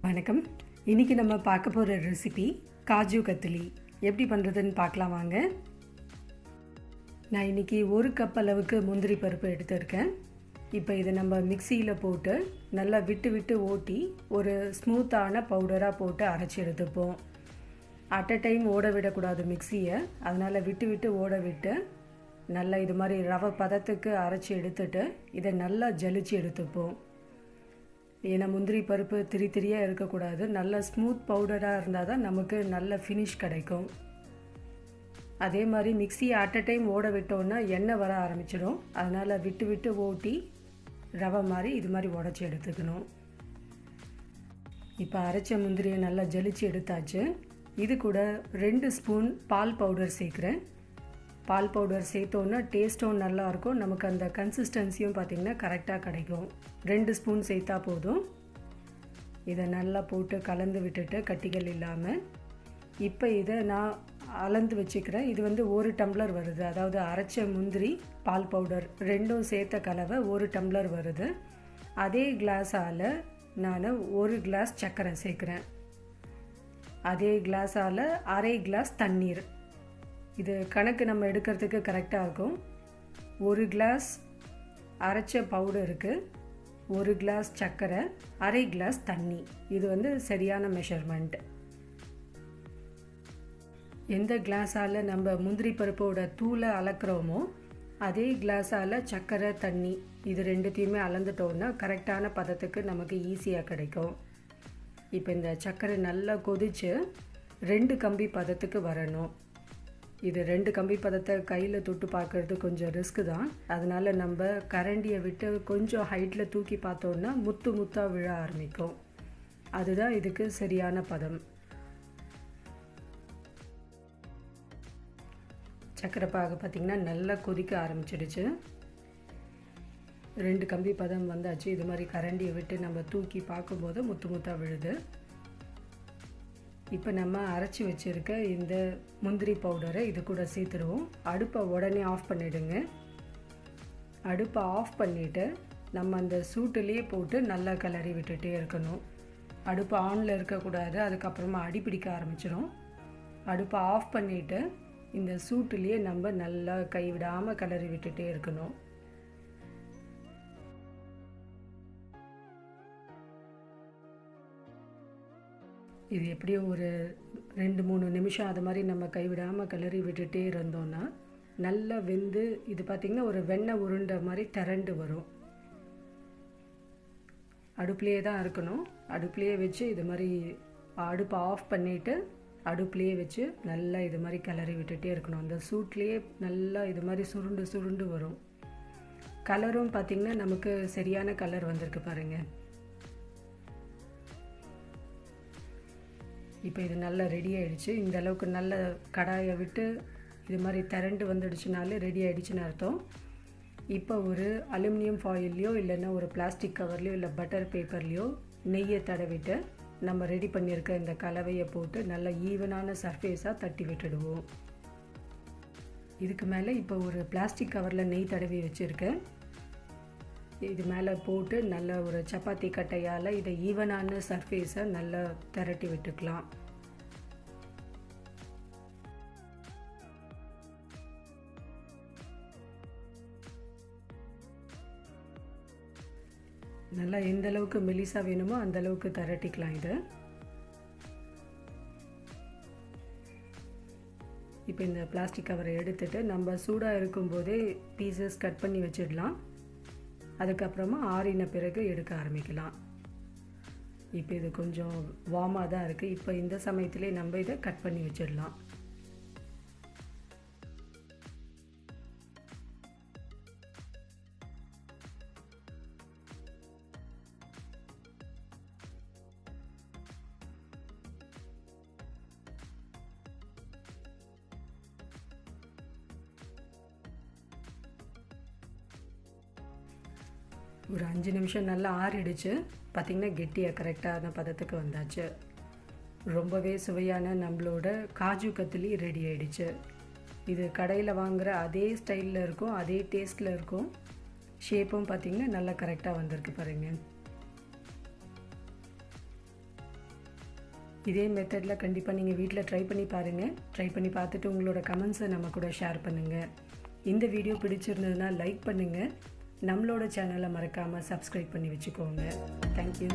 வணக்கம். இன்றைக்கி நம்ம பார்க்க போகிற ரெசிபி காஜு கத்திலி. எப்படி பண்ணுறதுன்னு பார்க்கலாம் வாங்க. நான் இன்றைக்கி 1 கப் அளவுக்கு முந்திரி பருப்பு எடுத்திருக்கேன். இப்போ இதை நம்ம மிக்சியில் போட்டு நல்லா விட்டு ஓட்டி ஒரு ஸ்மூத்தான பவுடராக போட்டு அரைச்சி எடுத்துப்போம். அட் அ டைம் ஓட விடக்கூடாது மிக்சியை, அதனால் விட்டு ஓட விட்டு நல்லா இது மாதிரி ரவை பதத்துக்கு அரைச்சி எடுத்துட்டு இதை நல்லா ஜலிச்சு எடுத்துப்போம். ஏன்னா முந்திரி பருப்பு திரியாக இருக்கக்கூடாது, நல்ல ஸ்மூத் பவுடராக இருந்தால் தான் நமக்கு நல்ல ஃபினிஷ் கிடைக்கும். அதே மாதிரி மிக்சியை அட் அ டைம் ஓட விட்டோன்னா எண்ணெய் வர ஆரம்பிச்சிடும். அதனால் விட்டு ஓட்டி ரவை மாதிரி இது மாதிரி உடச்சி எடுத்துக்கணும். இப்போ அரைச்ச முந்திரியை நல்லா ஜலிச்சு எடுத்தாச்சு. இது கூட 2 ஸ்பூன் பால் பவுடர் சேர்க்குறேன். பால் பவுடர் சேர்த்தோன்னா டேஸ்ட்டும் நல்லாயிருக்கும், நமக்கு அந்த கன்சிஸ்டன்சியும் பார்த்திங்கன்னா கரெக்டாக கிடைக்கும். 2 ஸ்பூன் சேர்த்தா போதும். இதை நல்லா போட்டு கலந்து விட்டுட்டு கட்டிகள் இல்லாமல் இப்போ இதை நான் அளந்து வச்சுக்கிறேன். இது 1 டம்ளர் வருது, அதாவது அரைச்ச முந்திரி பால் பவுடர் ரெண்டும் சேர்த்த கலவை 1 டம்ளர் வருது. அதே கிளாஸால் நான் 1 கிளாஸ் சர்க்கரை சேர்க்குறேன். அதே கிளாஸால் அரை கிளாஸ் தண்ணீர். இது கணக்கு நம்ம எடுக்கிறதுக்கு கரெக்டாக இருக்கும். 1 கிளாஸ் அரைச்ச பவுடருக்கு 1 கிளாஸ் சர்க்கரை, அரை கிளாஸ் தண்ணி. இது சரியான மெஷர்மெண்ட். எந்த கிளாஸால் நம்ம முந்திரி பருப்போட தூளை அளக்குறோமோ அதே கிளாஸால் சர்க்கரை தண்ணி இது ரெண்டுத்தையுமே அளந்துட்டோன்னா கரெக்டான பதத்துக்கு நமக்கு ஈஸியாக கிடைக்கும். இப்போ இந்த சர்க்கரை நல்லா கொதித்து 2 கம்பி பதத்துக்கு வரணும். இது 2 கம்பி பதத்தை கையில் தொட்டு பார்க்குறது கொஞ்சம் ரிஸ்க்கு தான். அதனால் நம்ம கரண்டியை விட்டு கொஞ்சம் ஹைட்டில் தூக்கி பார்த்தோன்னா முத்தாக விழ ஆரம்பிக்கும். அதுதான் இதுக்கு சரியான பதம். சர்க்கரை பாகு பார்த்திங்கன்னா நல்லா கொதிக்க ஆரம்பிச்சிடுச்சு. 2 கம்பி பதம் வந்தாச்சு. இது மாதிரி கரண்டியை விட்டு நம்ம தூக்கி பார்க்கும்போது முத்தாக விழுது. இப்போ நம்ம அரைச்சி வச்சுருக்க இந்த முந்திரி பவுடரை இது கூட சேர்த்துருவோம். அடுப்பை உடனே ஆஃப் பண்ணிவிடுங்க. அடுப்பை ஆஃப் பண்ணிவிட்டு நம்ம அந்த சூட்டுலேயே போட்டு நல்லா கிளறி விட்டுட்டே இருக்கணும். அடுப்பு ஆனில் இருக்கக்கூடாது, அதுக்கப்புறமா அடிப்பிடிக்க ஆரம்பிச்சிடும். அடுப்பை ஆஃப் பண்ணிவிட்டு இந்த சூட்டுலேயே நம்ம நல்லா கைவிடாமல் கிளறி விட்டுட்டே இருக்கணும். இது எப்படியோ ஒரு 2-3 நிமிஷம் அது மாதிரி நம்ம கைவிடாமல் கிளறி விட்டுட்டே இருந்தோன்னா நல்லா வெந்து இது பார்த்திங்கன்னா ஒரு வெண்ணெய் உருண்டை மாதிரி திரண்டு வரும். அடுப்புலேயே தான் இருக்கணும். அடுப்புலேயே வச்சு இது மாதிரி அடுப்பை ஆஃப் பண்ணிவிட்டு அடுப்புலேயே வச்சு நல்லா இது மாதிரி கிளறி விட்டுட்டே இருக்கணும். அந்த சூட்லேயே நல்லா இது மாதிரி சுருண்டு வரும். கலரும் பார்த்திங்கன்னா நமக்கு சரியான கலர் வந்திருக்கு பாருங்கள். இப்போ இது நல்லா ரெடி ஆகிடுச்சு. இந்த அளவுக்கு நல்ல கடாயை விட்டு இது மாதிரி திரண்டு வந்துடுச்சுனாலே ரெடி ஆகிடுச்சுன்னு அர்த்தம். இப்போ ஒரு அலுமினியம் ஃபாயில்லையோ இல்லைன்னா ஒரு பிளாஸ்டிக் கவர்லையோ இல்லை பட்டர் பேப்பர்லேயோ நெய்யை தடவிட்டு நம்ம ரெடி பண்ணியிருக்க இந்த கலவையை போட்டு நல்லா ஈவனான சர்ஃபேஸாக தட்டி விட்டுடுவோம். இதுக்கு மேலே இப்போ ஒரு பிளாஸ்டிக் கவரில் நெய் தடவி வச்சுருக்கேன். இது மேலே போட்டு நல்ல ஒரு சப்பாத்தி கட்டையால் இதை ஈவனான சர்ஃபேஸை நல்லா திரட்டி விட்டுக்கலாம். நல்லா எந்த அளவுக்கு மெலிசாக வேணுமோ அந்த அளவுக்கு திரட்டிக்கலாம். இது இப்போ இந்த பிளாஸ்டிக் கவரை எடுத்துட்டு நம்ம சூடாக இருக்கும்போதே பீசஸ் கட் பண்ணி வச்சிடலாம். அதுக்கப்புறமா ஆறின பிறகு எடுக்க ஆரம்பிக்கலாம். இப்போ இது கொஞ்சம் வார்மாக தான் இருக்குது. இப்போ இந்த சமயத்திலே நம்ம இதை கட் பண்ணி வச்சிடலாம். ஒரு 5 நிமிஷம் நல்லா ஆறிடுச்சு. பார்த்திங்கன்னா கெட்டியாக கரெக்டான பதத்துக்கு வந்தாச்சு. ரொம்பவே சுவையான நம்மளோட காஜு கத்திலி ரெடி ஆகிடுச்சு. இது கடையில் வாங்குகிற அதே ஸ்டைலில் இருக்கும், அதே டேஸ்ட்டில் இருக்கும். ஷேப்பும் பார்த்திங்கன்னா நல்லா கரெக்டாக வந்திருக்கு பாருங்கள். இதே மெத்தடில் கண்டிப்பாக நீங்கள் வீட்டில் ட்ரை பண்ணி பாருங்கள். ட்ரை பண்ணி பார்த்துட்டு உங்களோட கமெண்ட்ஸை நம்ம கூட ஷேர் பண்ணுங்கள். இந்த வீடியோ பிடிச்சிருந்ததுன்னா லைக் பண்ணுங்கள். நம்மளோட சேனலை மறக்காமல் சப்ஸ்கிரைப் பண்ணி வச்சுக்கோங்க. தேங்க்யூ.